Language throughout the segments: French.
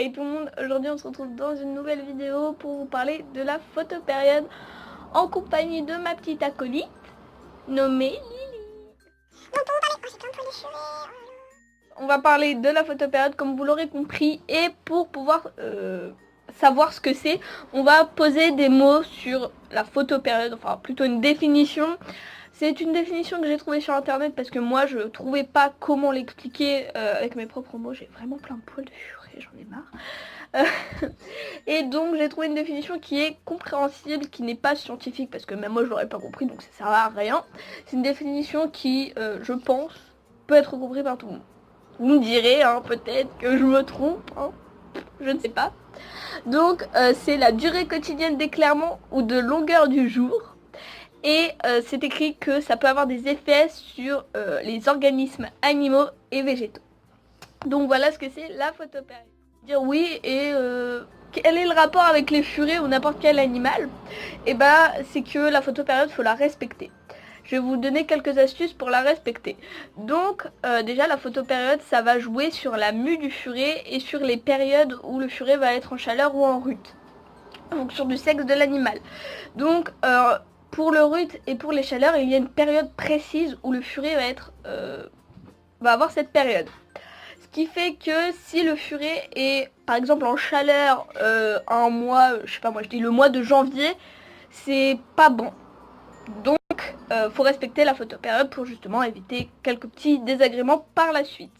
Hey tout le monde, aujourd'hui on se retrouve dans une nouvelle vidéo pour vous parler de la photopériode en compagnie de ma petite acolyte nommée Lily. On va parler de la photopériode comme vous l'aurez compris, et pour pouvoir savoir ce que c'est, on va poser des mots sur la photopériode, enfin plutôt une définition. C'est une définition que j'ai trouvée sur internet parce que moi je trouvais pas comment l'expliquer avec mes propres mots. J'ai vraiment plein de poils de furet, j'en ai marre. Et donc j'ai trouvé une définition qui est compréhensible, qui n'est pas scientifique parce que même moi je l'aurais pas compris, donc ça sert à rien. C'est une définition qui, je pense, peut être comprise par tout le monde. Vous me direz, hein, peut-être que je me trompe, hein, je ne sais pas. Donc c'est la durée quotidienne d'éclairement ou de longueur du jour. Et c'est écrit que ça peut avoir des effets sur les organismes animaux et végétaux. Donc voilà ce que c'est la photopériode. Dire oui, et quel est le rapport avec les furets ou n'importe quel animal? Et bah c'est que la photopériode, faut la respecter. Je vais vous donner quelques astuces pour la respecter. Donc déjà la photopériode, ça va jouer sur la mue du furet et sur les périodes où le furet va être en chaleur ou en rut. Donc sur du sexe de l'animal. Donc pour le rut et pour les chaleurs, il y a une période précise où le furet va avoir cette période. Ce qui fait que si le furet est par exemple en chaleur un mois, je sais pas moi, je dis le mois de janvier, c'est pas bon. Donc faut respecter la photopériode pour justement éviter quelques petits désagréments par la suite.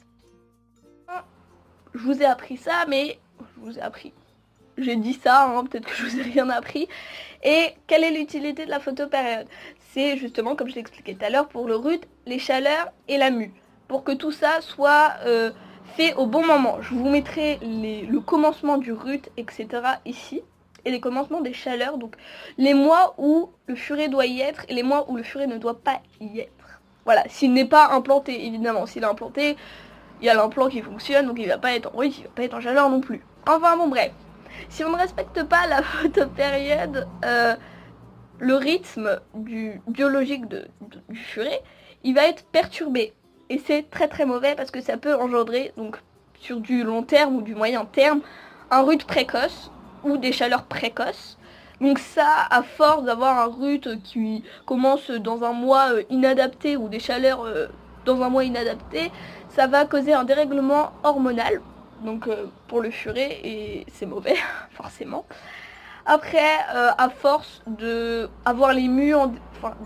Je vous ai appris ça, mais je vous ai appris. J'ai dit ça, hein, peut-être que je vous ai rien appris. Et quelle est l'utilité de la photopériode? C'est justement, comme je l'ai expliqué tout à l'heure, pour le rut, les chaleurs et la mue. Pour que tout ça soit fait au bon moment. Je vous mettrai le commencement du rut, etc. ici. Et les commencements des chaleurs, donc les mois où le furet doit y être et les mois où le furet ne doit pas y être. Voilà, s'il n'est pas implanté, évidemment. S'il est implanté, il y a l'implant qui fonctionne, donc il va pas être en rut, il va pas être en chaleur non plus. Enfin bon, bref. Si on ne respecte pas la photopériode, le rythme biologique du furet, il va être perturbé. Et c'est très très mauvais parce que ça peut engendrer, donc sur du long terme ou du moyen terme, un rut précoce ou des chaleurs précoces. Donc ça, à force d'avoir un rut qui commence dans un mois inadapté ou des chaleurs dans un mois inadapté, ça va causer un dérèglement hormonal. Donc pour le furet, et c'est mauvais forcément. Après à force de avoir les mues,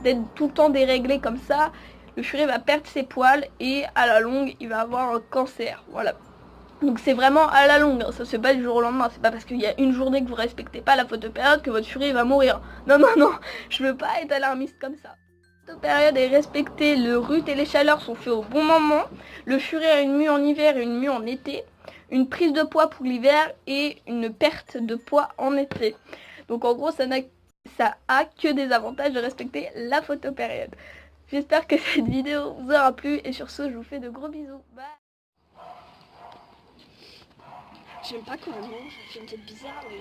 d'être tout le temps déréglé comme ça, le furet va perdre ses poils et à la longue il va avoir un cancer. Voilà. Donc c'est vraiment à la longue, hein. Ça se fait pas du jour au lendemain. C'est pas parce qu'il y a une journée que vous respectez pas la photopériode que votre furet va mourir. Non non non, je veux pas être alarmiste comme ça. La photopériode est respectée, le rut et les chaleurs sont faits au bon moment. Le furet a une mue en hiver et une mue en été. Une prise de poids pour l'hiver et une perte de poids en été. Donc en gros, ça a que des avantages de respecter la photopériode. J'espère que cette vidéo vous aura plu et sur ce, je vous fais de gros bisous. Bye. J'aime pas quand elle mange, elle fait une tête bizarre, mais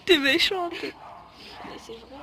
T'es méchante. Mais c'est vrai.